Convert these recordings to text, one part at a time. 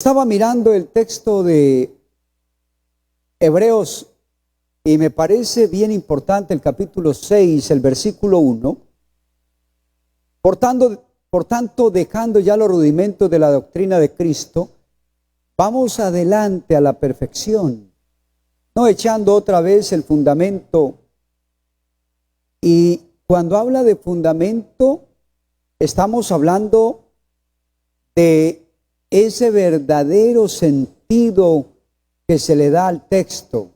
Estaba mirando el texto de Hebreos y me parece bien importante el capítulo 6, el versículo 1. Por tanto, dejando ya los rudimentos de la doctrina de Cristo, vamos adelante a la perfección, no echando otra vez el fundamento. Y cuando habla de fundamento, estamos hablando de ese verdadero sentido que se le da al texto,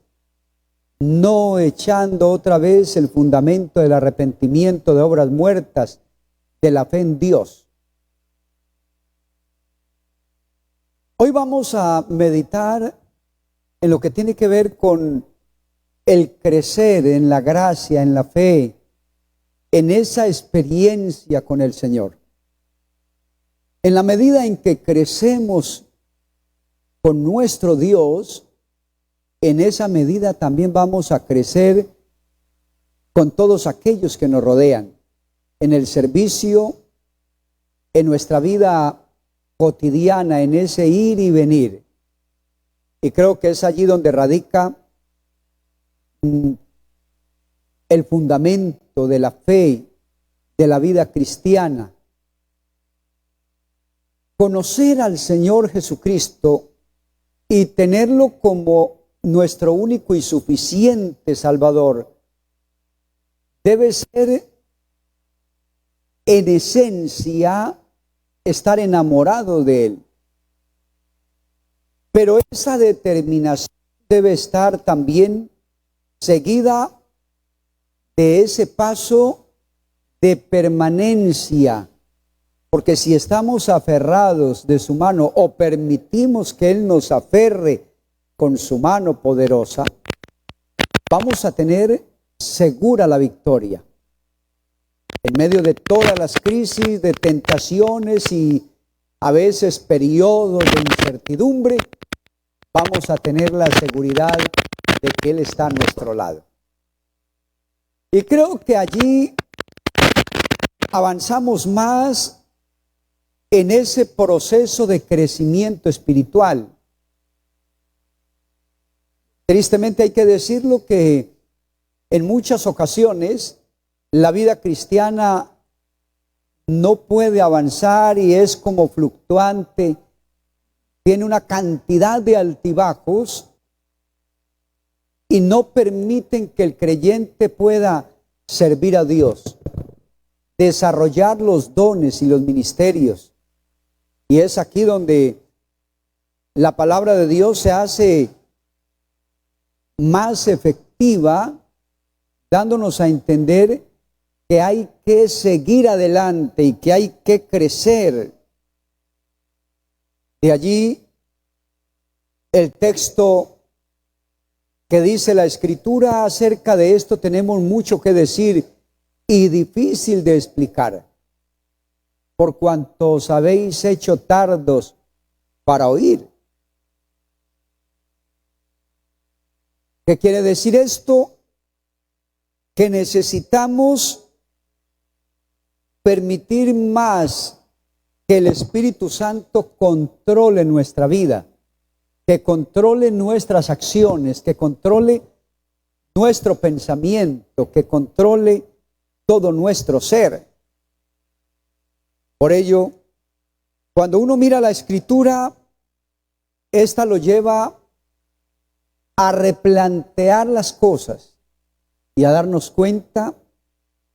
no echando otra vez el fundamento del arrepentimiento de obras muertas, de la fe en Dios. Hoy vamos a meditar en lo que tiene que ver con el crecer en la gracia, en la fe, en esa experiencia con el Señor. En la medida en que crecemos con nuestro Dios, en esa medida también vamos a crecer con todos aquellos que nos rodean, en el servicio, en nuestra vida cotidiana, en ese ir y venir. Y creo que es allí donde radica el fundamento de la fe, de la vida cristiana. Conocer al Señor Jesucristo y tenerlo como nuestro único y suficiente Salvador debe ser en esencia estar enamorado de Él. Pero esa determinación debe estar también seguida de ese paso de permanencia. Porque si estamos aferrados de su mano o permitimos que Él nos aferre con su mano poderosa, vamos a tener segura la victoria. En medio de todas las crisis, de tentaciones y a veces periodos de incertidumbre, vamos a tener la seguridad de que Él está a nuestro lado. Y creo que allí avanzamos más en ese proceso de crecimiento espiritual. Tristemente hay que decirlo que en muchas ocasiones la vida cristiana no puede avanzar y es como fluctuante, tiene una cantidad de altibajos y no permiten que el creyente pueda servir a Dios, desarrollar los dones y los ministerios. Y es aquí donde la palabra de Dios se hace más efectiva, dándonos a entender que hay que seguir adelante y que hay que crecer. De allí el texto que dice la Escritura acerca de esto tenemos mucho que decir y difícil de explicar. Por cuanto os habéis hecho tardos para oír. ¿Qué quiere decir esto? Que necesitamos permitir más que el Espíritu Santo controle nuestra vida, que controle nuestras acciones, que controle nuestro pensamiento, que controle todo nuestro ser. Por ello, cuando uno mira la Escritura, esta lo lleva a replantear las cosas y a darnos cuenta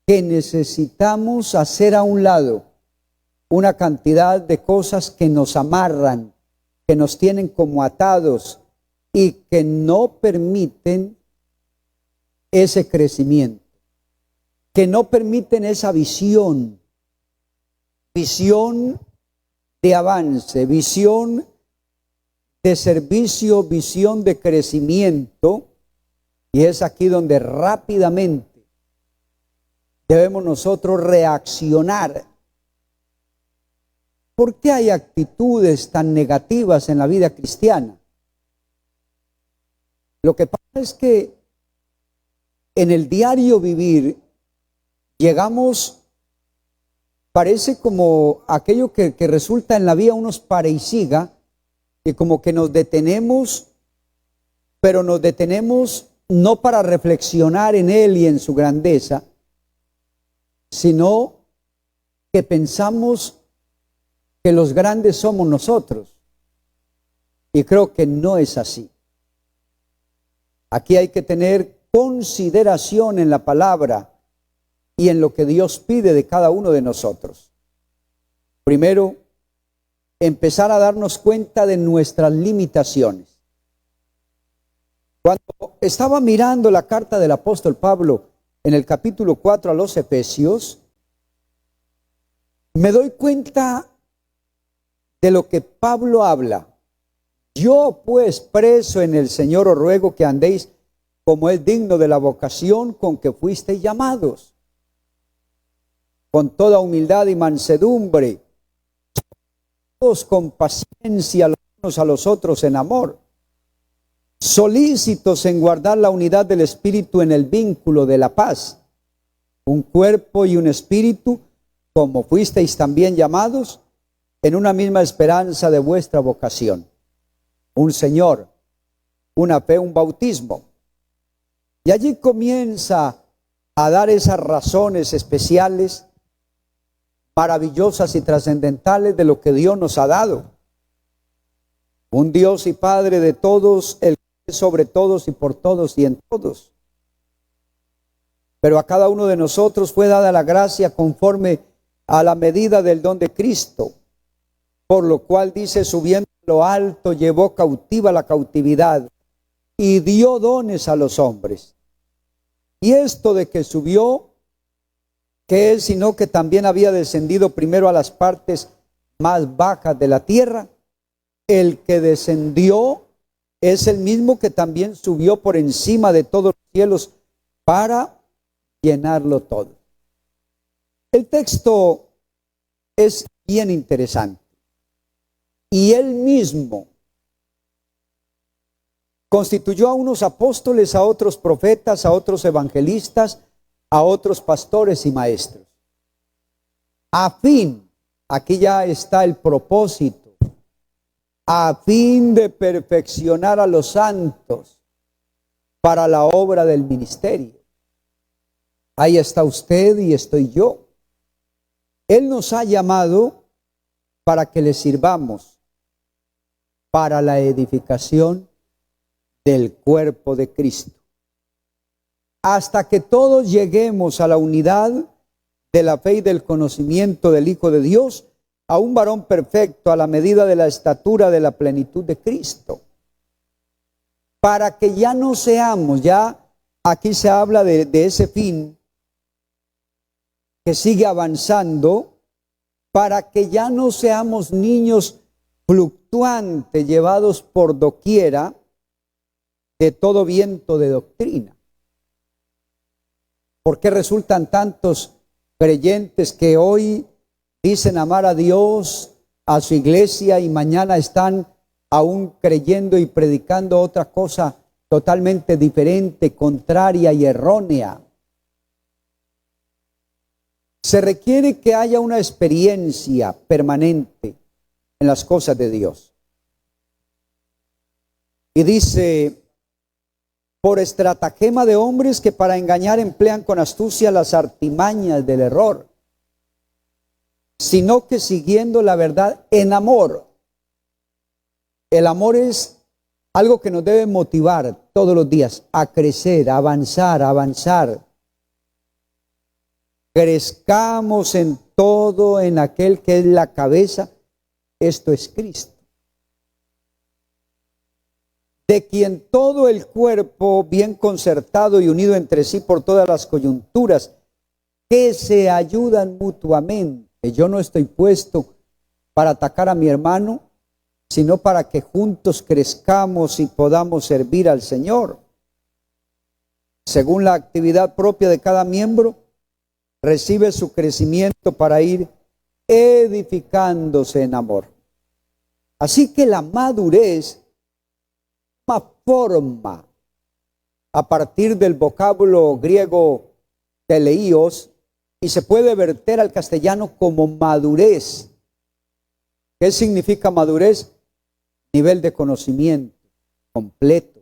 que necesitamos hacer a un lado una cantidad de cosas que nos amarran, que nos tienen como atados y que no permiten ese crecimiento, que no permiten esa visión de avance, visión de servicio, visión de crecimiento. Y es aquí donde rápidamente debemos nosotros reaccionar. ¿Por qué hay actitudes tan negativas en la vida cristiana? Lo que pasa es que en el diario vivir llegamos, parece como aquello que resulta en la vía unos pare y siga, y como que nos detenemos, pero nos detenemos no para reflexionar en Él y en su grandeza, sino que pensamos que los grandes somos nosotros. Y creo que no es así. Aquí hay que tener consideración en la palabra y en lo que Dios pide de cada uno de nosotros. Primero, empezar a darnos cuenta de nuestras limitaciones. Cuando estaba mirando la carta del apóstol Pablo en el capítulo 4 a los Efesios, me doy cuenta de lo que Pablo habla. Yo pues, preso en el Señor, os ruego que andéis como es digno de la vocación con que fuisteis llamados, con toda humildad y mansedumbre, todos con paciencia los unos a los otros en amor, solícitos en guardar la unidad del Espíritu en el vínculo de la paz, un cuerpo y un espíritu, como fuisteis también llamados, en una misma esperanza de vuestra vocación. Un Señor, una fe, un bautismo. Y allí comienza a dar esas razones especiales, maravillosas y trascendentales de lo que Dios nos ha dado. Un Dios y Padre de todos, el que es sobre todos y por todos y en todos. Pero a cada uno de nosotros fue dada la gracia conforme a la medida del don de Cristo, por lo cual dice, subiendo a lo alto, llevó cautiva la cautividad y dio dones a los hombres. Y esto de que subió, que es sino que también había descendido primero a las partes más bajas de la tierra. El que descendió es el mismo que también subió por encima de todos los cielos para llenarlo todo. El texto es bien interesante. Y él mismo constituyó a unos apóstoles, a otros profetas, a otros evangelistas, a otros pastores y maestros. A fin, aquí ya está el propósito, a fin de perfeccionar a los santos para la obra del ministerio. Ahí está usted y estoy yo. Él nos ha llamado para que le sirvamos para la edificación del cuerpo de Cristo, hasta que todos lleguemos a la unidad de la fe y del conocimiento del Hijo de Dios, a un varón perfecto a la medida de la estatura de la plenitud de Cristo, para que ya no seamos, ya aquí se habla de ese fin que sigue avanzando, para que ya no seamos niños fluctuantes, llevados por doquiera de todo viento de doctrina. ¿Por qué resultan tantos creyentes que hoy dicen amar a Dios, a su iglesia, y mañana están aún creyendo y predicando otra cosa totalmente diferente, contraria y errónea? Se requiere que haya una experiencia permanente en las cosas de Dios. Y dice, por estratagema de hombres que para engañar emplean con astucia las artimañas del error, sino que siguiendo la verdad en amor. El amor es algo que nos debe motivar todos los días a crecer, a avanzar, a avanzar. Crezcamos en todo en aquel que es la cabeza, esto es Cristo, de quien todo el cuerpo, bien concertado y unido entre sí por todas las coyunturas, que se ayudan mutuamente. Yo no estoy puesto para atacar a mi hermano, sino para que juntos crezcamos y podamos servir al Señor. Según la actividad propia de cada miembro, recibe su crecimiento para ir edificándose en amor. Así que la madurez toma forma a partir del vocablo griego teleios y se puede verter al castellano como madurez. ¿Qué significa madurez? nivel de conocimiento completo,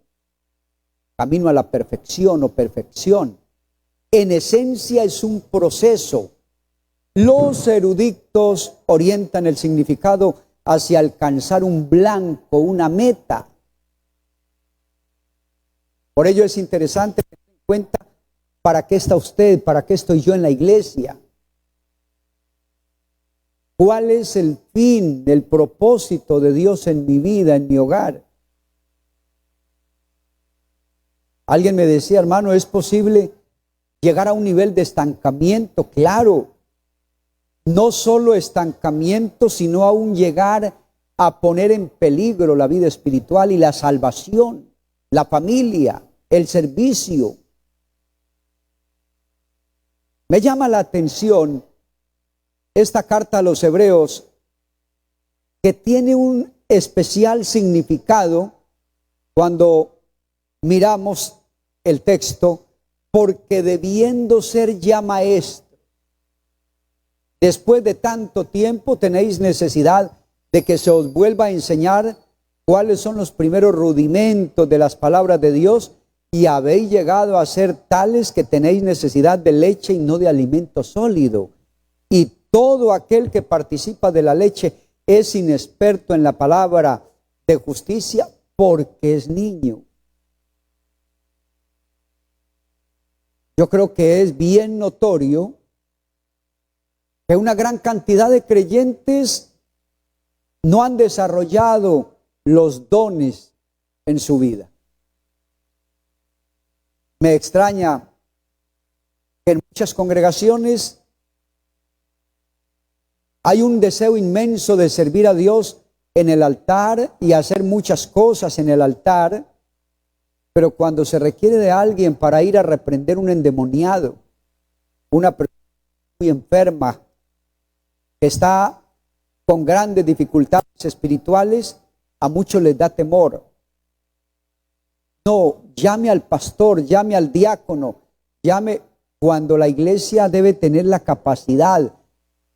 camino a la perfección o perfección. En esencia es un proceso. Los eruditos orientan el significado hacia alcanzar un blanco, una meta. Por ello es interesante tener en cuenta para qué está usted, para qué estoy yo en la iglesia. ¿Cuál es el fin, el propósito de Dios en mi vida, en mi hogar? Alguien me decía, hermano, ¿es posible llegar a un nivel de estancamiento? Claro, no solo estancamiento, sino aún llegar a poner en peligro la vida espiritual y la salvación, la familia, el servicio. Me llama la atención esta carta a los Hebreos, que tiene un especial significado cuando miramos el texto, porque debiendo ser ya maestro, después de tanto tiempo tenéis necesidad de que se os vuelva a enseñar cuáles son los primeros rudimentos de las palabras de Dios, y habéis llegado a ser tales que tenéis necesidad de leche y no de alimento sólido. Y todo aquel que participa de la leche es inexperto en la palabra de justicia porque es niño. Yo creo que es bien notorio que una gran cantidad de creyentes no han desarrollado los dones en su vida. Me extraña que en muchas congregaciones hay un deseo inmenso de servir a Dios en el altar y hacer muchas cosas en el altar, pero cuando se requiere de alguien para ir a reprender un endemoniado, una persona muy enferma, que está con grandes dificultades espirituales, a muchos les da temor. No, llame al pastor, llame al diácono, llame, cuando la iglesia debe tener la capacidad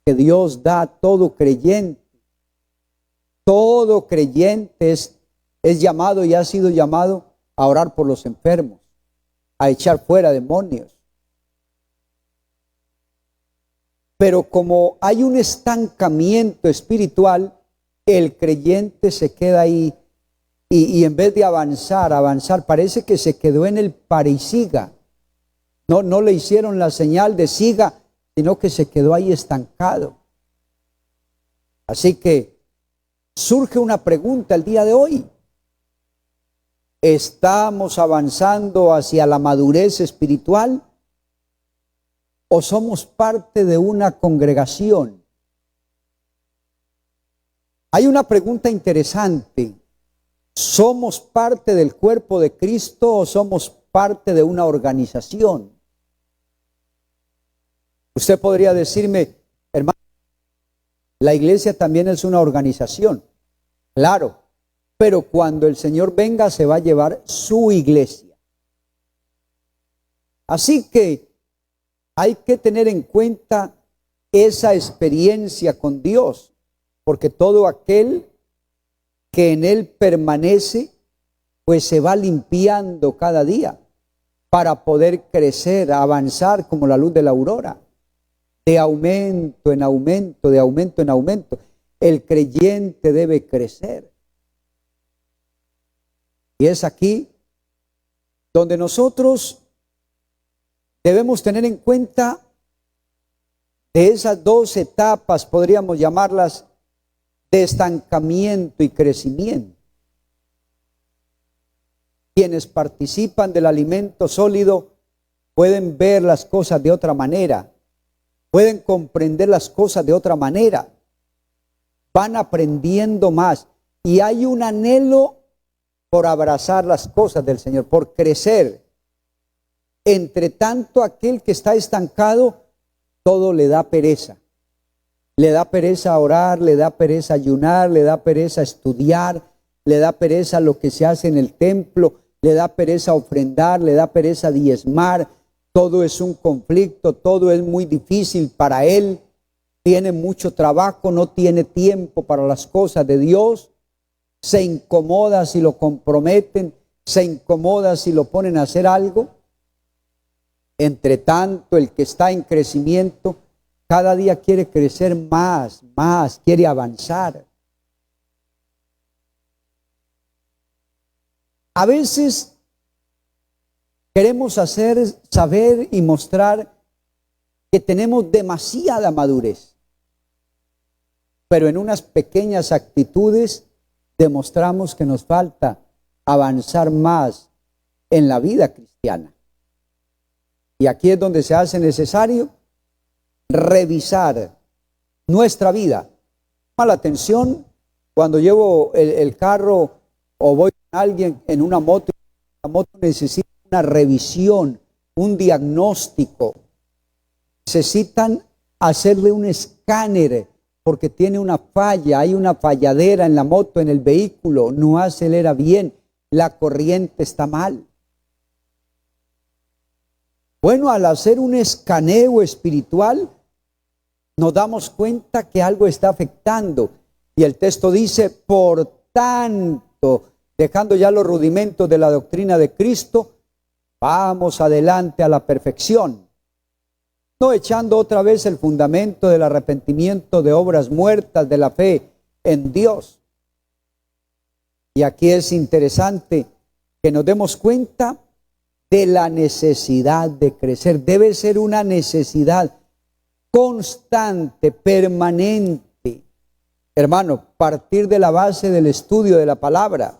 que Dios da a todo creyente. Todo creyente es llamado y ha sido llamado a orar por los enfermos, a echar fuera demonios. Pero como hay un estancamiento espiritual, el creyente se queda ahí y en vez de avanzar, parece que se quedó en el pare y siga. No le hicieron la señal de siga, sino que se quedó ahí estancado. Así que surge una pregunta el día de hoy. ¿Estamos avanzando hacia la madurez espiritual o somos parte de una congregación? Hay una pregunta interesante. ¿Somos parte del cuerpo de Cristo o somos parte de una organización? Usted podría decirme, hermano, la iglesia también es una organización. Claro, pero cuando el Señor venga se va a llevar su iglesia. Así que hay que tener en cuenta esa experiencia con Dios, porque todo aquel que en Él permanece, pues se va limpiando cada día para poder crecer, avanzar como la luz de la aurora, de aumento en aumento, de aumento en aumento. El creyente debe crecer. Y es aquí donde nosotros debemos tener en cuenta de esas dos etapas, podríamos llamarlas, de estancamiento y crecimiento. Quienes participan del alimento sólido pueden ver las cosas de otra manera, pueden comprender las cosas de otra manera, van aprendiendo más y hay un anhelo por abrazar las cosas del Señor, por crecer. Entre tanto, aquel que está estancado, todo le da pereza. Le da pereza orar, le da pereza ayunar, le da pereza estudiar, le da pereza lo que se hace en el templo, le da pereza ofrendar, le da pereza diezmar. Todo es un conflicto, todo es muy difícil para él. Tiene mucho trabajo, no tiene tiempo para las cosas de Dios. se incomoda si lo comprometen, se incomoda si lo ponen a hacer algo. Entre tanto, el que está en crecimiento, cada día quiere crecer más, quiere avanzar. A veces queremos saber y mostrar que tenemos demasiada madurez, pero en unas pequeñas actitudes demostramos que nos falta avanzar más en la vida cristiana. Y aquí es donde se hace necesario revisar nuestra vida. Llama la atención cuando llevo el carro o voy con alguien en una moto, la moto necesita una revisión, un diagnóstico. Necesitan hacerle un escáner porque tiene una falla, hay una falladera en la moto, en el vehículo, no acelera bien, la corriente está mal. Bueno, al hacer un escaneo espiritual, nos damos cuenta que algo está afectando. Y el texto dice, por tanto, dejando ya los rudimentos de la doctrina de Cristo, vamos adelante a la perfección. No echando otra vez el fundamento del arrepentimiento de obras muertas, de la fe en Dios. Y aquí es interesante que nos demos cuenta de la necesidad de crecer. Debe ser una necesidad constante, permanente. Hermano, partir de la base del estudio de la palabra.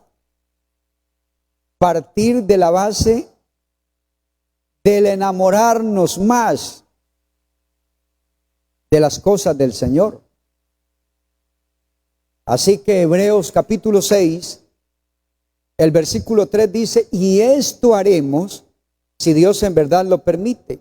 Partir de la base del enamorarnos más de las cosas del Señor. Así que Hebreos capítulo 6, el versículo 3 dice, y esto haremos si Dios en verdad lo permite.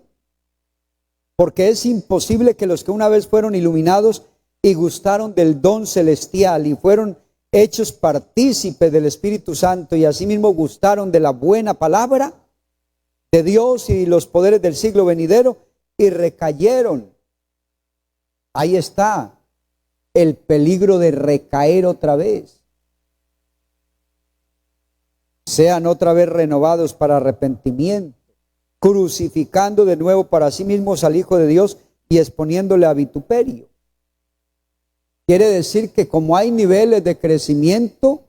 Porque es imposible que los que una vez fueron iluminados y gustaron del don celestial y fueron hechos partícipes del Espíritu Santo y asimismo gustaron de la buena palabra de Dios y los poderes del siglo venidero y recayeron. Ahí está el peligro de recaer otra vez. Sean otra vez renovados para arrepentimiento, crucificando de nuevo para sí mismos al Hijo de Dios y exponiéndole a vituperio. Quiere decir que como hay niveles de crecimiento,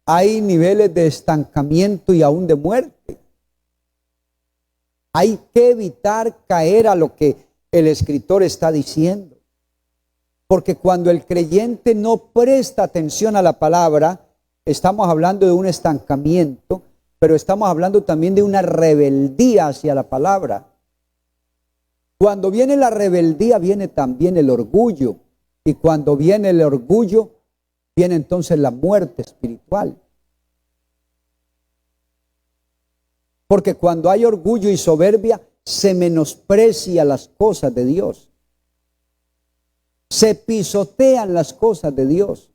hay niveles de estancamiento y aún de muerte. Hay que evitar caer a lo que el escritor está diciendo. Porque cuando el creyente no presta atención a la palabra, estamos hablando de un estancamiento, pero estamos hablando también de una rebeldía hacia la palabra. Cuando viene la rebeldía, viene también el orgullo. Y cuando viene el orgullo, viene entonces la muerte espiritual. Porque cuando hay orgullo y soberbia, se menosprecia las cosas de Dios. Se pisotean las cosas de Dios.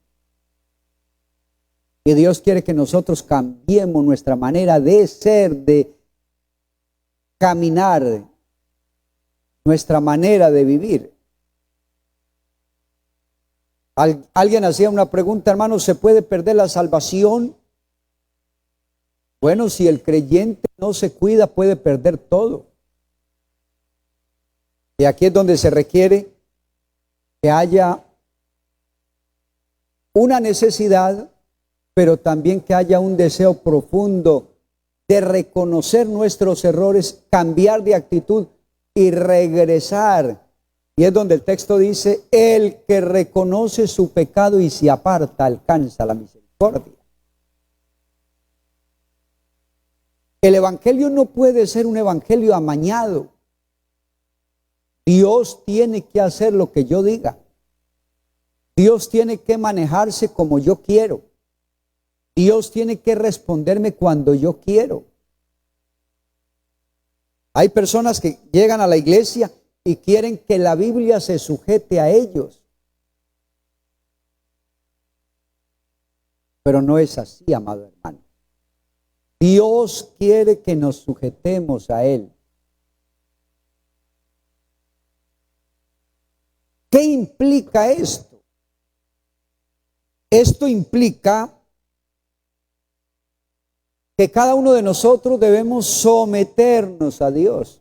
Y Dios quiere que nosotros cambiemos nuestra manera de ser, de caminar, nuestra manera de vivir. Alguien hacía una pregunta, hermano, ¿se puede perder la salvación? Bueno, si el creyente no se cuida, puede perder todo. Y aquí es donde se requiere que haya una necesidad, pero también que haya un deseo profundo de reconocer nuestros errores, cambiar de actitud y regresar. Y es donde el texto dice, el que reconoce su pecado y se aparta alcanza la misericordia. El evangelio no puede ser un evangelio amañado. Dios tiene que hacer lo que yo diga. Dios tiene que manejarse como yo quiero. Dios tiene que responderme cuando yo quiero. Hay personas que llegan a la iglesia y quieren que la Biblia se sujete a ellos. Pero no es así, amado hermano. Dios quiere que nos sujetemos a Él. ¿Qué implica esto? Esto implica que cada uno de nosotros debemos someternos a Dios.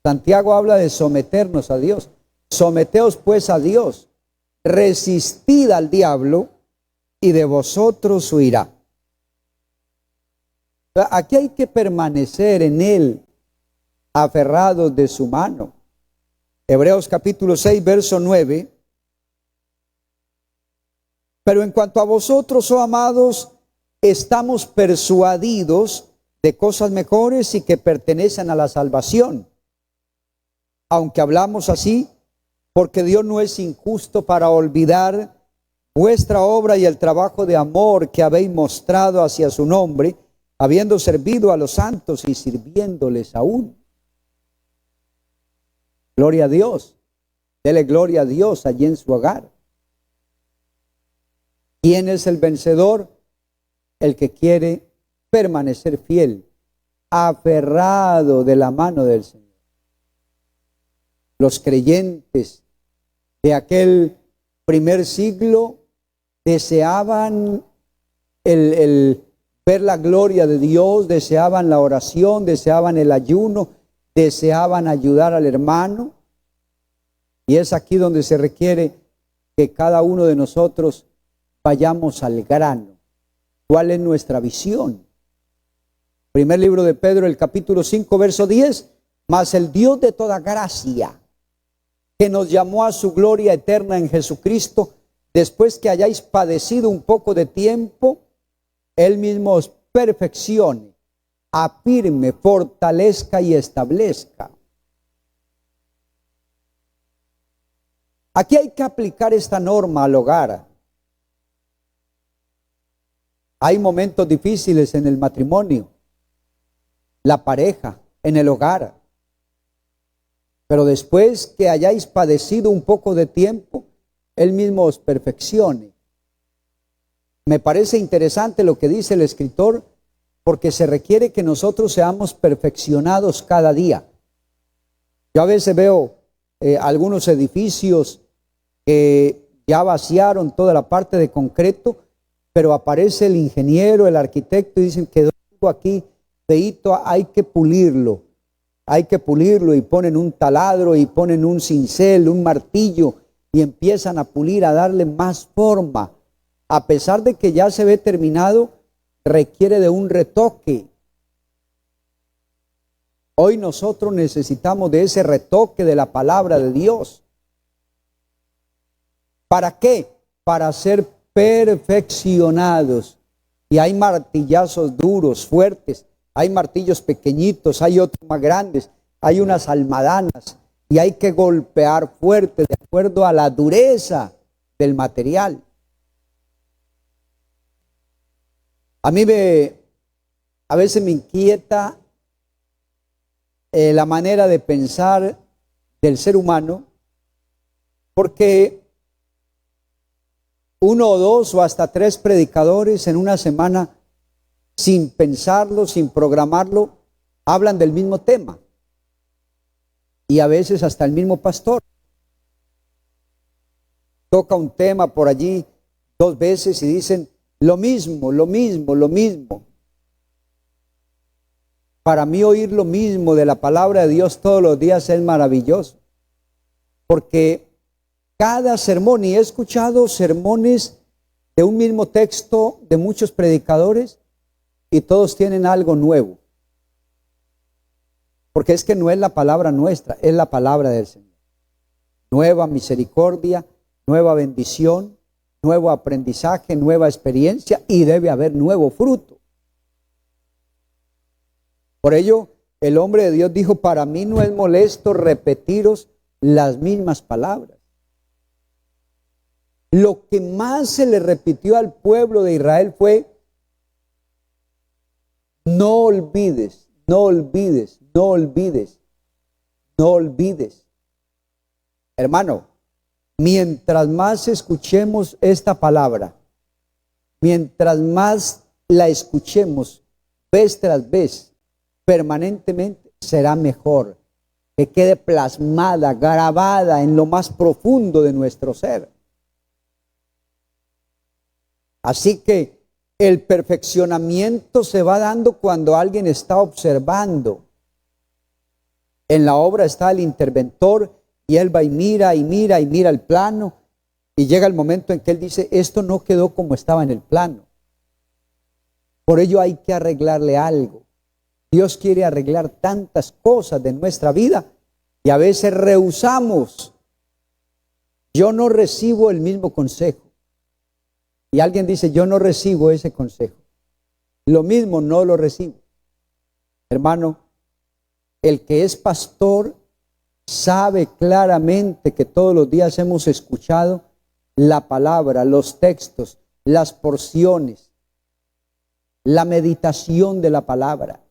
Santiago habla de someternos a Dios. Someteos pues a Dios, resistid al diablo y de vosotros huirá. Aquí hay que permanecer en Él, aferrados de su mano. Hebreos capítulo 6, verso 9. Pero en cuanto a vosotros, oh amados, estamos persuadidos de cosas mejores y que pertenecen a la salvación. Aunque hablamos así, porque Dios no es injusto para olvidar vuestra obra y el trabajo de amor que habéis mostrado hacia su nombre, habiendo servido a los santos y sirviéndoles aún. Gloria a Dios. Dele gloria a Dios allí en su hogar. ¿Quién es el vencedor? El que quiere permanecer fiel, aferrado de la mano del Señor. Los creyentes de aquel primer siglo deseaban el ver la gloria de Dios, deseaban la oración, deseaban el ayuno, deseaban ayudar al hermano. Y es aquí donde se requiere que cada uno de nosotros vayamos al grano. ¿Cuál es nuestra visión? Primer libro de Pedro, el capítulo 5, verso 10. Mas el Dios de toda gracia, que nos llamó a su gloria eterna en Jesucristo, después que hayáis padecido un poco de tiempo, Él mismo os perfeccione, afirme, fortalezca y establezca. Aquí hay que aplicar esta norma al hogar. Hay momentos difíciles en el matrimonio, la pareja, en el hogar. Pero después que hayáis padecido un poco de tiempo, Él mismo os perfeccione. Me parece interesante lo que dice el escritor, porque se requiere que nosotros seamos perfeccionados cada día. Yo a veces veo algunos edificios que ya vaciaron toda la parte de concreto, pero aparece el ingeniero, el arquitecto y dicen que aquí, feíto, hay que pulirlo y ponen un taladro y ponen un cincel, un martillo y empiezan a pulir, a darle más forma. A pesar de que ya se ve terminado, requiere de un retoque. Hoy nosotros necesitamos de ese retoque de la palabra de Dios. ¿Para qué? Para ser perfeccionados. Y hay martillazos duros, fuertes, hay martillos pequeñitos, hay otros más grandes, hay unas almadanas y hay que golpear fuerte de acuerdo a la dureza del material. A veces me inquieta la manera de pensar del ser humano, porque 1 o 2 o hasta 3 predicadores en una semana, sin pensarlo, sin programarlo, hablan del mismo tema. Y a veces hasta el mismo pastor toca un tema por allí 2 veces y dicen lo mismo. Para mí oír lo mismo de la palabra de Dios todos los días es maravilloso, porque cada sermón, y he escuchado sermones de un mismo texto de muchos predicadores y todos tienen algo nuevo, porque es que no es la palabra nuestra, es la palabra del Señor. Nueva misericordia, nueva bendición, nuevo aprendizaje, nueva experiencia, y debe haber nuevo fruto. Por ello, el hombre de Dios dijo: para mí no es molesto repetiros las mismas palabras. Lo que más se le repitió al pueblo de Israel fue: no olvides, no olvides, no olvides, no olvides. Hermano, mientras más escuchemos esta palabra, mientras más la escuchemos vez tras vez, permanentemente, será mejor, que quede plasmada, grabada en lo más profundo de nuestro ser. Así que El perfeccionamiento se va dando cuando alguien está observando. En la obra está el interventor y él va y mira y mira y mira el plano, y llega el momento en que él dice, esto no quedó como estaba en el plano. Por ello hay que arreglarle algo. Dios quiere arreglar tantas cosas de nuestra vida y a veces rehusamos. Yo no recibo el mismo consejo. Y alguien dice, yo no recibo ese consejo. Lo mismo no lo recibo. Hermano, el que es pastor sabe claramente que todos los días hemos escuchado la palabra, los textos, las porciones, la meditación de la palabra.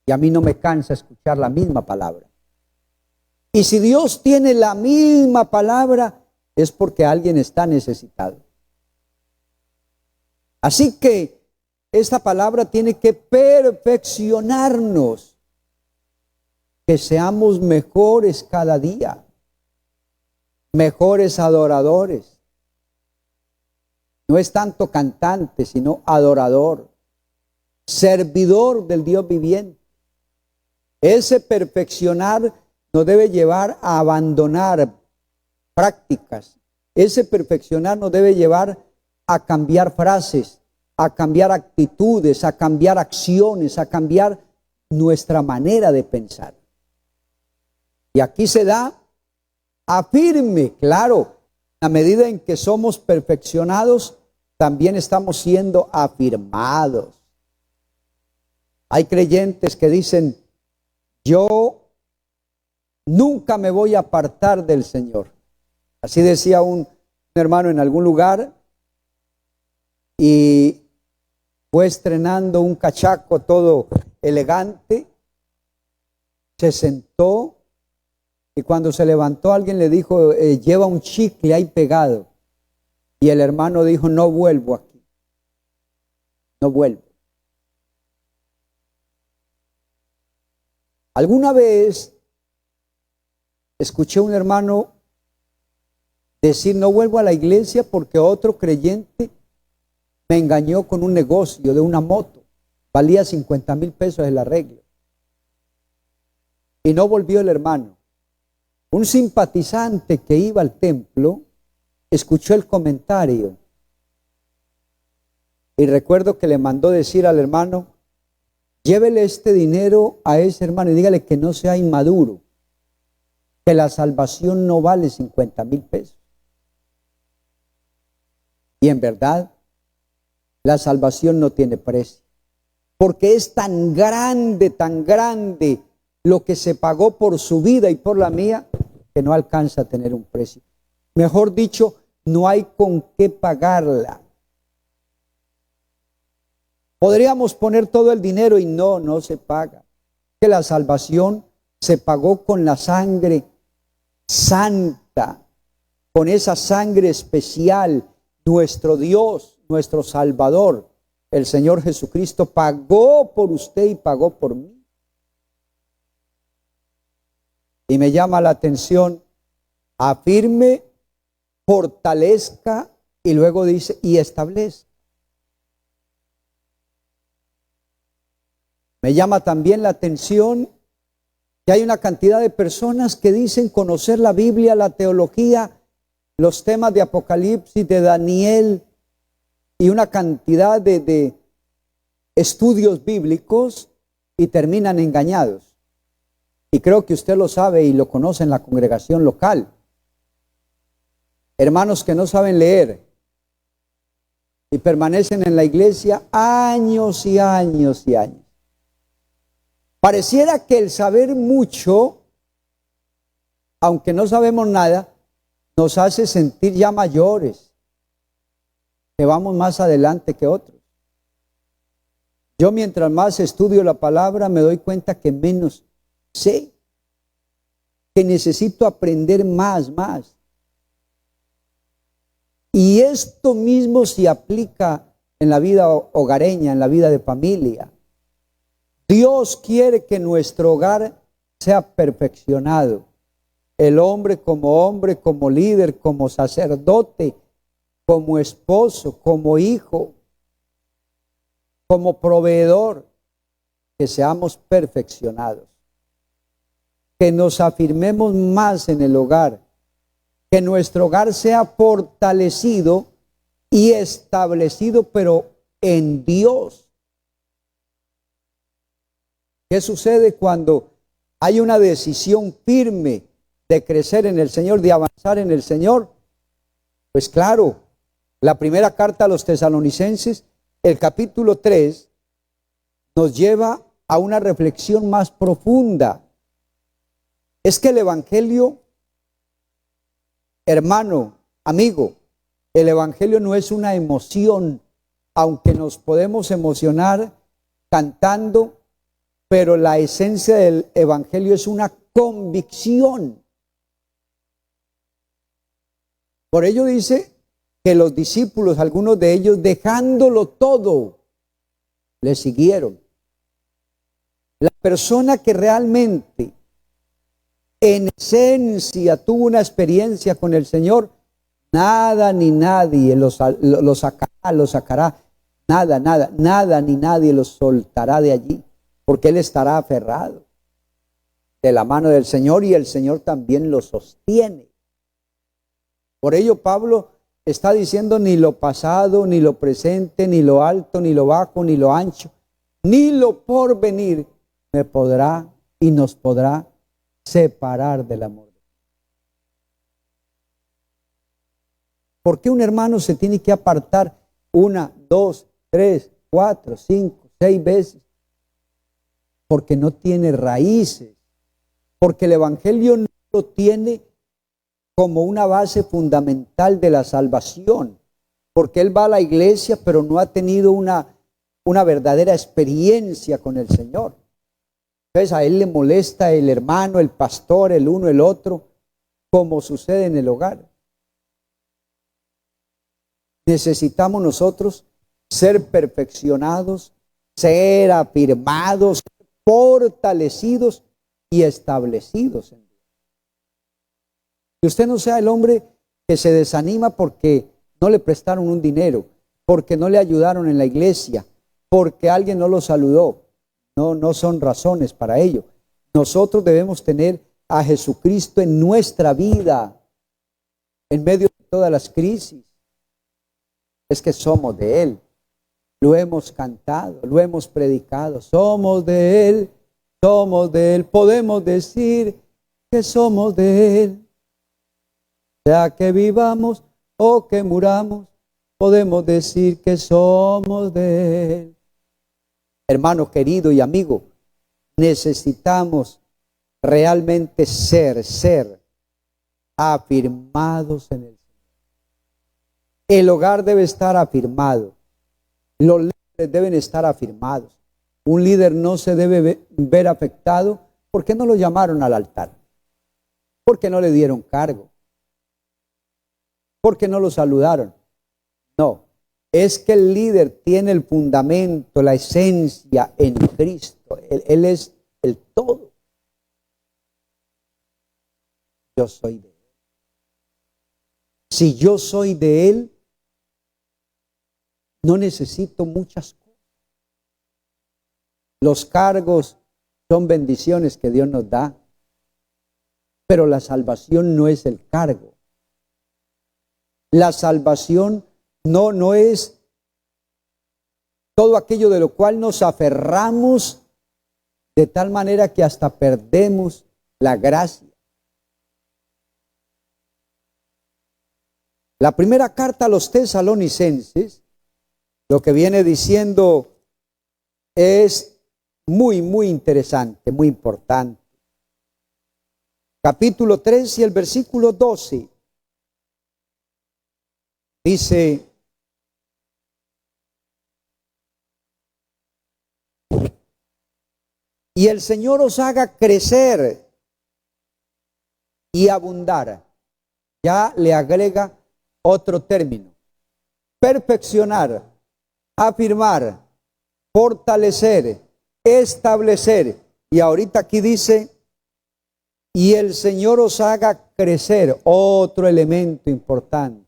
Y a mí no me cansa escuchar la misma palabra. Y si Dios tiene la misma palabra, es porque alguien está necesitado. Así que esta palabra tiene que perfeccionarnos, que seamos mejores cada día, mejores adoradores. No es tanto cantante, sino adorador, servidor del Dios viviente. Ese perfeccionar nos debe llevar a abandonar prácticas. Ese perfeccionar nos debe llevar a cambiar frases, a cambiar actitudes, a cambiar acciones, a cambiar nuestra manera de pensar. Y aquí se da afirme, claro, a medida en que somos perfeccionados, también estamos siendo afirmados. Hay creyentes que dicen, yo nunca me voy a apartar del Señor. Así decía un hermano en algún lugar, y fue estrenando un cachaco todo elegante, se sentó, y cuando se levantó alguien le dijo, lleva un chicle ahí pegado. Y el hermano dijo, no vuelvo aquí, no vuelvo. Alguna vez escuché a un hermano decir, no vuelvo a la iglesia porque otro creyente me engañó con un negocio de una moto. Valía 50,000 pesos el arreglo. Y no volvió el hermano. Un simpatizante que iba al templo escuchó el comentario. Y recuerdo que le mandó decir al hermano, llévele este dinero a ese hermano y dígale que no sea inmaduro, que la salvación no vale 50,000 pesos. Y en verdad, la salvación no tiene precio, porque es tan grande lo que se pagó por su vida y por la mía, que no alcanza a tener un precio. Mejor dicho, no hay con qué pagarla. Podríamos poner todo el dinero y no se paga. Que la salvación se pagó con la sangre santa, con esa sangre especial. Nuestro Dios, nuestro Salvador, el Señor Jesucristo, pagó por usted y pagó por mí. Y me llama la atención, afirme, fortalezca, y luego dice, y establezca. Me llama también la atención que hay una cantidad de personas que dicen conocer la Biblia, la teología, los temas de Apocalipsis, de Daniel y una cantidad de estudios bíblicos y terminan engañados. Y creo que usted lo sabe y lo conoce en la congregación local. Hermanos que no saben leer y permanecen en la iglesia años y años y años. Pareciera que el saber mucho, aunque no sabemos nada, nos hace sentir ya mayores, que vamos más adelante que otros. Yo mientras más estudio la palabra me doy cuenta que menos sé, que necesito aprender más. Y esto mismo se aplica en la vida hogareña, en la vida de familia. Dios quiere que nuestro hogar sea perfeccionado. El hombre, como líder, como sacerdote, como esposo, como hijo, como proveedor, que seamos perfeccionados, que nos afirmemos más en el hogar, que nuestro hogar sea fortalecido y establecido, pero en Dios. ¿Qué sucede cuando hay una decisión firme de crecer en el Señor, de avanzar en el Señor? Pues claro, la primera carta a los tesalonicenses, el capítulo 3, nos lleva a una reflexión más profunda. Es que el Evangelio, hermano, amigo, el Evangelio no es una emoción, aunque nos podemos emocionar cantando, pero la esencia del Evangelio es una convicción. Por ello dice que los discípulos, algunos de ellos, dejándolo todo, le siguieron. La persona que realmente, en esencia, tuvo una experiencia con el Señor, nada ni nadie lo sacará, nada ni nadie lo soltará de allí, porque Él estará aferrado de la mano del Señor y el Señor también lo sostiene. Por ello Pablo está diciendo: ni lo pasado, ni lo presente, ni lo alto, ni lo bajo, ni lo ancho, ni lo porvenir me podrá y nos podrá separar del amor. ¿Por qué un hermano se tiene que apartar 1, 2, 3, 4, 5, 6 veces? Porque no tiene raíces, porque el Evangelio no lo tiene como una base fundamental de la salvación, porque él va a la iglesia pero no ha tenido una verdadera experiencia con el Señor. Entonces a él le molesta el hermano, el pastor, el uno, el otro, como sucede en el hogar. Necesitamos nosotros ser perfeccionados, ser afirmados, fortalecidos y establecidos en Dios. Que usted no sea el hombre que se desanima porque no le prestaron un dinero, porque no le ayudaron en la iglesia, porque alguien no lo saludó. No son razones para ello. Nosotros debemos tener a Jesucristo en nuestra vida, en medio de todas las crisis. Es que somos de Él. Lo hemos cantado, lo hemos predicado. Somos de Él, somos de Él. Podemos decir que somos de Él. Sea que vivamos o que muramos, podemos decir que somos de Él. Hermano querido y amigo, necesitamos realmente ser afirmados en el Señor. El hogar debe estar afirmado. Los líderes deben estar afirmados. Un líder no se debe ver afectado porque no lo llamaron al altar, porque no le dieron cargo, porque no lo saludaron. No, es que el líder tiene el fundamento, la esencia en Cristo. Él es el todo. Yo soy de Él. Si yo soy de Él, no necesito muchas cosas. Los cargos son bendiciones que Dios nos da, pero la salvación no es el cargo. La salvación no es todo aquello de lo cual nos aferramos de tal manera que hasta perdemos la gracia. La primera carta a los tesalonicenses, lo que viene diciendo es muy interesante, muy importante. Capítulo 3 y el versículo 12 dice: y el Señor os haga crecer y abundar. Ya le agrega otro término: perfeccionar, afirmar, fortalecer, establecer. Y ahorita aquí dice: y el Señor os haga crecer. Otro elemento importante.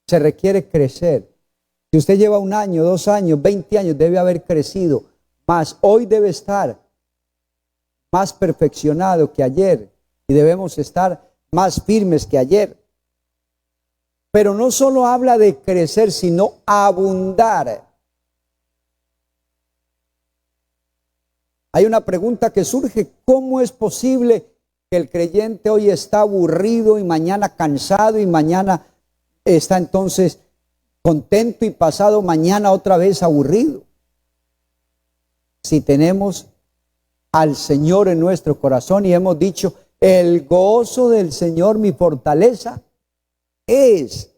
Se requiere crecer. Si usted lleva 1 año, 2 años, 20 años, debe haber crecido más. Hoy debe estar más perfeccionado que ayer y debemos estar más firmes que ayer. Pero no solo habla de crecer, sino abundar. Hay una pregunta que surge: ¿cómo es posible que el creyente hoy está aburrido y mañana cansado y mañana está entonces contento y pasado mañana otra vez aburrido? Si tenemos al Señor en nuestro corazón y hemos dicho: el gozo del Señor mi fortaleza es.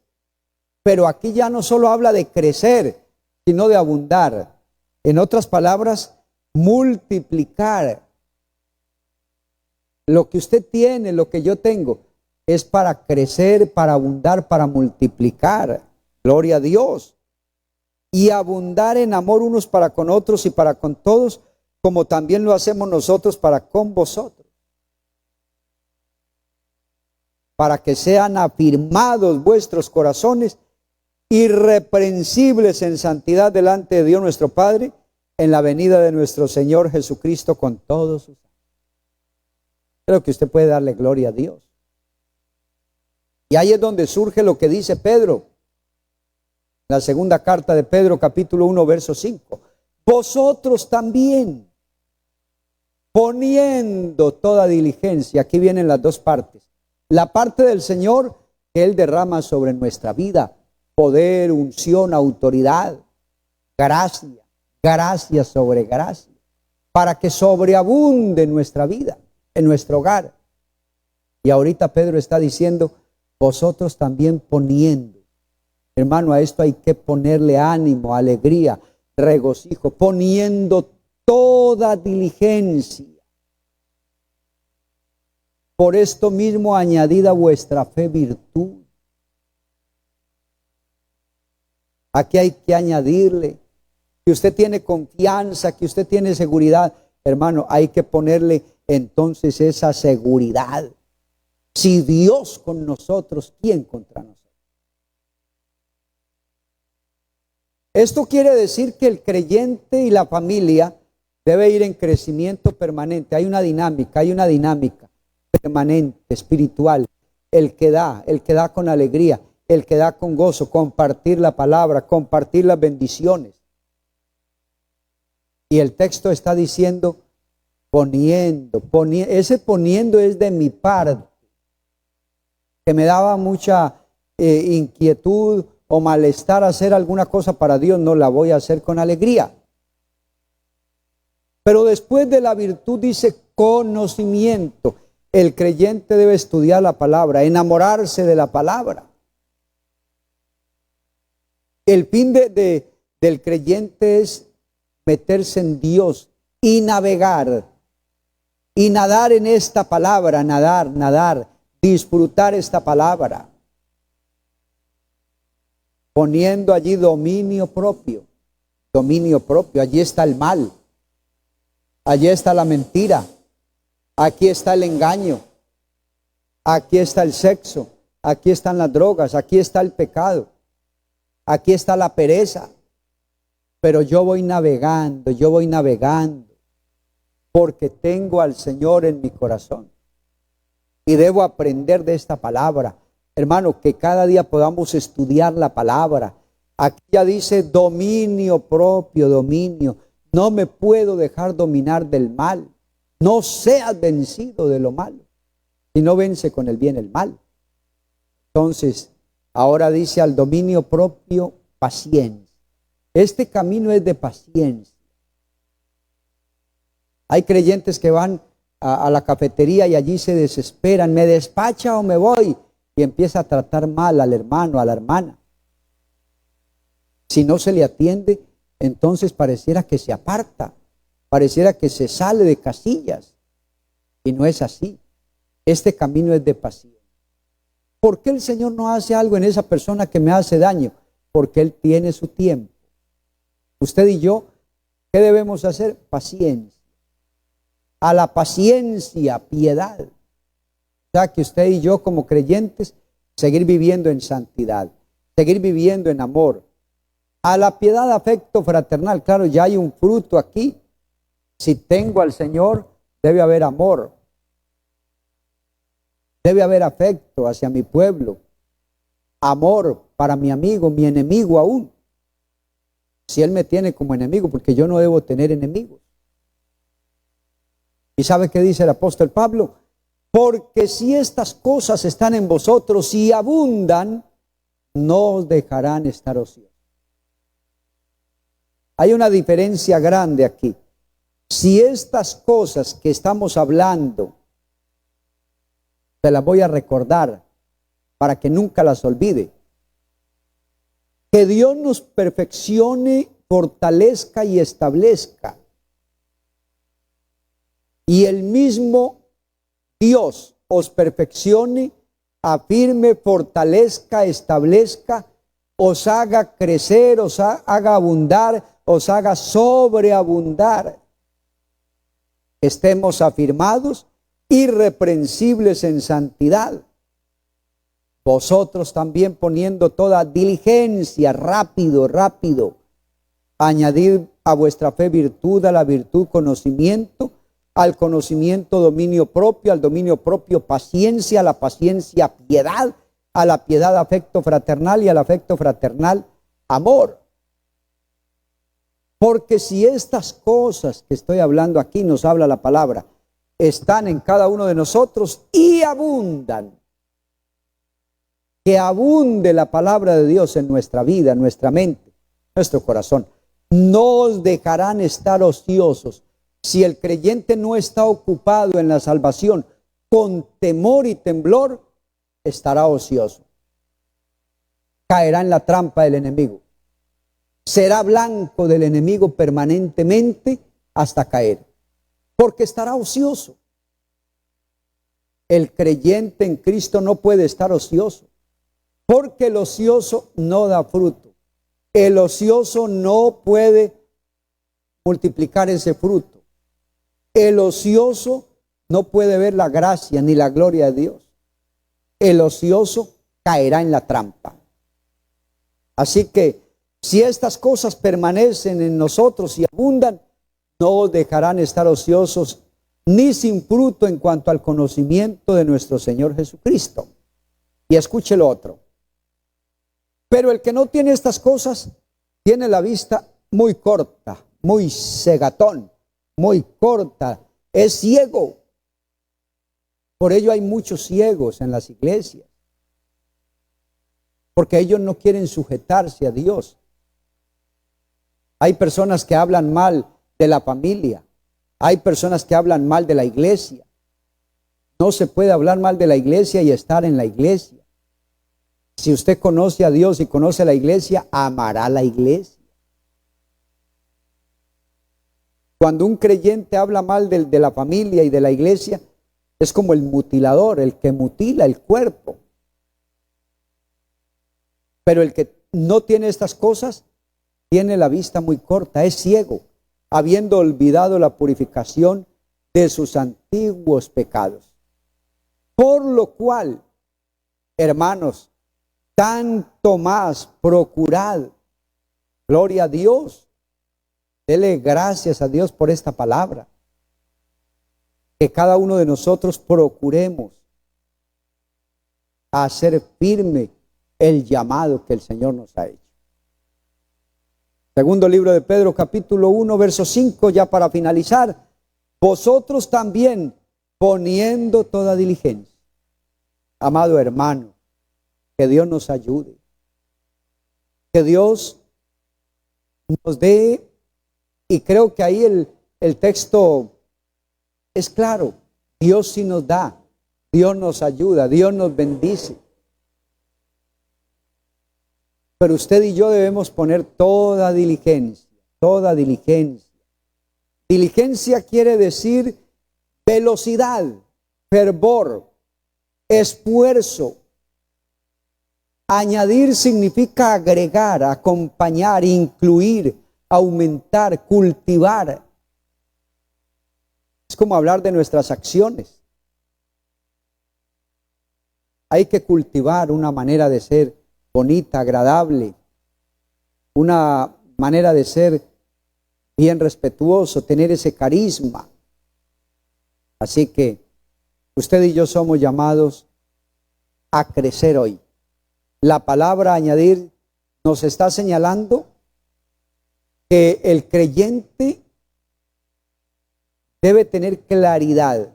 Pero aquí ya no solo habla de crecer, sino de abundar. En otras palabras, multiplicar. Lo que usted tiene, lo que yo tengo, es para crecer, para abundar, para multiplicar. Gloria a Dios. Y abundar en amor unos para con otros y para con todos, como también lo hacemos nosotros para con vosotros. Para que sean afirmados vuestros corazones, irreprensibles en santidad delante de Dios nuestro Padre, en la venida de nuestro Señor Jesucristo con todos sus ángeles. Creo que usted puede darle gloria a Dios. Y ahí es donde surge lo que dice Pedro. La segunda carta de Pedro, capítulo 1, verso 5. Vosotros también, poniendo toda diligencia. Aquí vienen las dos partes. La parte del Señor que Él derrama sobre nuestra vida. Poder, unción, autoridad, gracia, gracia sobre gracia. Para que sobreabunde en nuestra vida, en nuestro hogar. Y ahorita Pedro está diciendo: vosotros también poniendo. Hermano, a esto hay que ponerle ánimo, alegría, regocijo, poniendo toda diligencia. Por esto mismo añadida vuestra fe virtud. Aquí hay que añadirle que usted tiene confianza, que usted tiene seguridad. Hermano, hay que ponerle entonces esa seguridad. Si Dios con nosotros, ¿quién contra nosotros? Esto quiere decir que el creyente y la familia debe ir en crecimiento permanente. Hay una dinámica permanente, espiritual. El que da con alegría, el que da con gozo, compartir la palabra, compartir las bendiciones. Y el texto está diciendo poniendo, ese poniendo es de mi parte, que me daba mucha inquietud o malestar hacer alguna cosa para Dios, no la voy a hacer con alegría. Pero después de la virtud dice conocimiento. El creyente debe estudiar la palabra, enamorarse de la palabra. El fin del creyente es meterse en Dios y navegar. Y nadar en esta palabra, nadar, disfrutar esta palabra. Poniendo allí dominio propio. Allí está el mal. Allí está la mentira. Aquí está el engaño. Aquí está el sexo. Aquí están las drogas. Aquí está el pecado. Aquí está la pereza. Pero yo voy navegando. Porque tengo al Señor en mi corazón. Y debo aprender de esta palabra. Hermano, que cada día podamos estudiar la palabra. Aquí ya dice dominio propio, dominio. No me puedo dejar dominar del mal. No seas vencido de lo malo, sino vence con el bien el mal. Entonces, ahora dice al dominio propio, paciencia. Este camino es de paciencia. Hay creyentes que van a la cafetería y allí se desesperan. ¿Me despacha o me voy? Y empieza a tratar mal al hermano, a la hermana. Si no se le atiende, entonces pareciera que se aparta, pareciera que se sale de casillas. Y no es así. Este camino es de paciencia. ¿Por qué el Señor no hace algo en esa persona que me hace daño? Porque Él tiene su tiempo. Usted y yo, ¿qué debemos hacer? Paciencia. A la paciencia, piedad. O sea, que usted y yo como creyentes, seguir viviendo en santidad, seguir viviendo en amor, A la piedad, afecto fraternal. Claro, ya hay un fruto aquí. Si tengo al Señor, debe haber amor. Debe haber afecto hacia mi pueblo. Amor para mi amigo, mi enemigo aún. Si Él me tiene como enemigo, porque yo no debo tener enemigos. ¿Y sabe qué dice el apóstol Pablo? Porque si estas cosas están en vosotros y abundan, no os dejarán estar ociosos. Hay una diferencia grande aquí. Si estas cosas que estamos hablando, te las voy a recordar para que nunca las olvide. Que Dios nos perfeccione, fortalezca y establezca. Y el mismo Dios os perfeccione, afirme, fortalezca, establezca, os haga crecer, os haga abundar, os haga sobreabundar. Estemos afirmados, irreprensibles en santidad. Vosotros también poniendo toda diligencia, rápido, añadid a vuestra fe virtud, a la virtud conocimiento, al conocimiento dominio propio, al dominio propio paciencia, a la paciencia piedad, a la piedad afecto fraternal y al afecto fraternal amor. Porque si estas cosas que estoy hablando aquí, nos habla la palabra, están en cada uno de nosotros y abundan, que abunde la palabra de Dios en nuestra vida, en nuestra mente, nuestro corazón, no os dejarán estar ociosos. Si el creyente no está ocupado en la salvación con temor y temblor, estará ocioso. Caerá en la trampa del enemigo. Será blanco del enemigo permanentemente hasta caer, porque estará ocioso. El creyente en Cristo no puede estar ocioso, porque el ocioso no da fruto. El ocioso no puede multiplicar ese fruto. El ocioso no puede ver la gracia ni la gloria de Dios. El ocioso caerá en la trampa. Así que si estas cosas permanecen en nosotros y abundan, no os dejarán estar ociosos ni sin fruto en cuanto al conocimiento de nuestro Señor Jesucristo. Y escuche lo otro. Pero el que no tiene estas cosas tiene la vista muy corta, muy cegatón, muy corta, es ciego. Por ello hay muchos ciegos en las iglesias, porque ellos no quieren sujetarse a Dios. Hay personas que hablan mal de la familia, hay personas que hablan mal de la iglesia. No se puede hablar mal de la iglesia y estar en la iglesia. Si usted conoce a Dios y conoce a la iglesia, amará la iglesia. Cuando un creyente habla mal de la familia y de la iglesia, es como el mutilador, el que mutila el cuerpo. Pero el que no tiene estas cosas, tiene la vista muy corta, es ciego, habiendo olvidado la purificación de sus antiguos pecados. Por lo cual, hermanos, tanto más procurad, gloria a Dios, dele gracias a Dios por esta palabra, que cada uno de nosotros procuremos hacer firme el llamado que el Señor nos ha hecho. Segundo libro de Pedro, capítulo 1, verso 5, ya para finalizar. Vosotros también poniendo toda diligencia. Amado hermano, que Dios nos ayude. Que Dios nos dé, y creo que ahí el texto es claro. Dios sí nos da, Dios nos ayuda, Dios nos bendice. Pero usted y yo debemos poner toda diligencia, toda diligencia. Diligencia quiere decir velocidad, fervor, esfuerzo. Añadir significa agregar, acompañar, incluir, aumentar, cultivar. Es como hablar de nuestras acciones. Hay que cultivar una manera de ser bonita, agradable. una manera de ser bien respetuoso, tener ese carisma. Así que usted y yo somos llamados a crecer hoy. La palabra añadir nos está señalando que el creyente debe tener claridad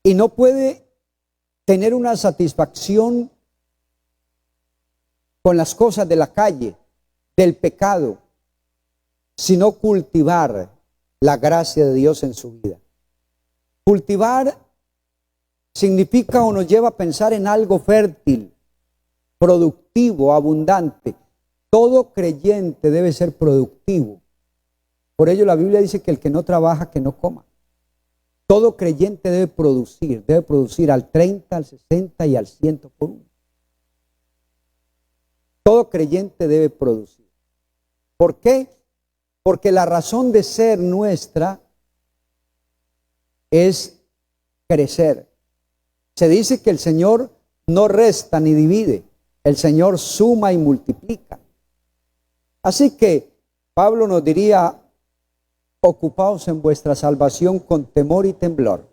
y no puede tener una satisfacción con las cosas de la calle, del pecado, sino cultivar la gracia de Dios en su vida. Cultivar significa o nos lleva a pensar en algo fértil, productivo, abundante. Todo creyente debe ser productivo. Por ello la Biblia dice que el que no trabaja, que no coma. Todo creyente debe producir al 30, al 60 y al 100 por uno. Todo creyente debe producir. ¿Por qué? Porque la razón de ser nuestra es crecer. Se dice que el Señor no resta ni divide, el Señor suma y multiplica. Así que Pablo nos diría: ocupaos en vuestra salvación con temor y temblor,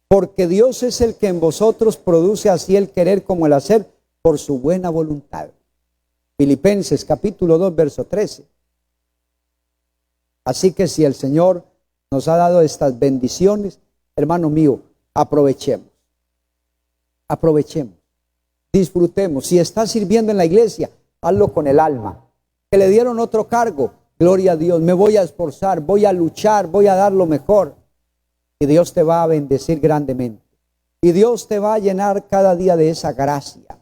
porque Dios es el que en vosotros produce así el querer como el hacer por su buena voluntad. Filipenses capítulo 2, verso 13. Así que si el Señor nos ha dado estas bendiciones, hermano mío, aprovechemos. Aprovechemos, disfrutemos. Si estás sirviendo en la iglesia, hazlo con el alma. Que le dieron otro cargo, gloria a Dios, me voy a esforzar, voy a luchar, voy a dar lo mejor. Y Dios te va a bendecir grandemente. Y Dios te va a llenar cada día de esa gracia.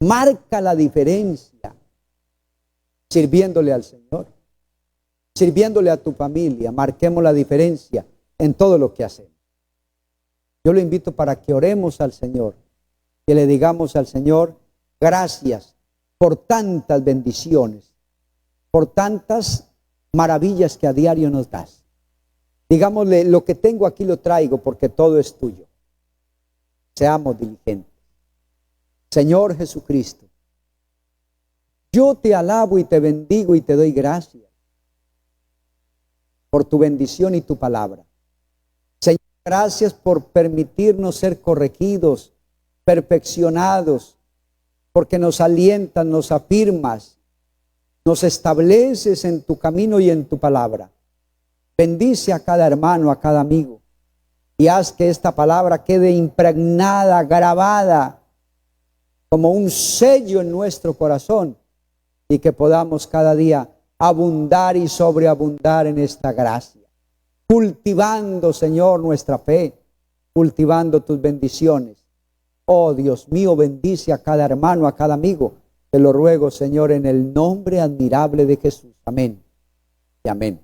Marca la diferencia sirviéndole al Señor, sirviéndole a tu familia. Marquemos la diferencia en todo lo que hacemos. Yo lo invito para que oremos al Señor, que le digamos al Señor: gracias por tantas bendiciones, por tantas maravillas que a diario nos das. Digámosle: lo que tengo aquí lo traigo porque todo es tuyo. Seamos diligentes. Señor Jesucristo, yo te alabo y te bendigo y te doy gracias por tu bendición y tu palabra. Señor, gracias por permitirnos ser corregidos, perfeccionados, porque nos alientas, nos afirmas, nos estableces en tu camino y en tu palabra. Bendice a cada hermano, a cada amigo, y haz que esta palabra quede impregnada, grabada, como un sello en nuestro corazón, y que podamos cada día abundar y sobreabundar en esta gracia, cultivando, Señor, nuestra fe, cultivando tus bendiciones. Oh Dios mío, bendice a cada hermano, a cada amigo. Te lo ruego, Señor, en el nombre admirable de Jesús. Amén y amén.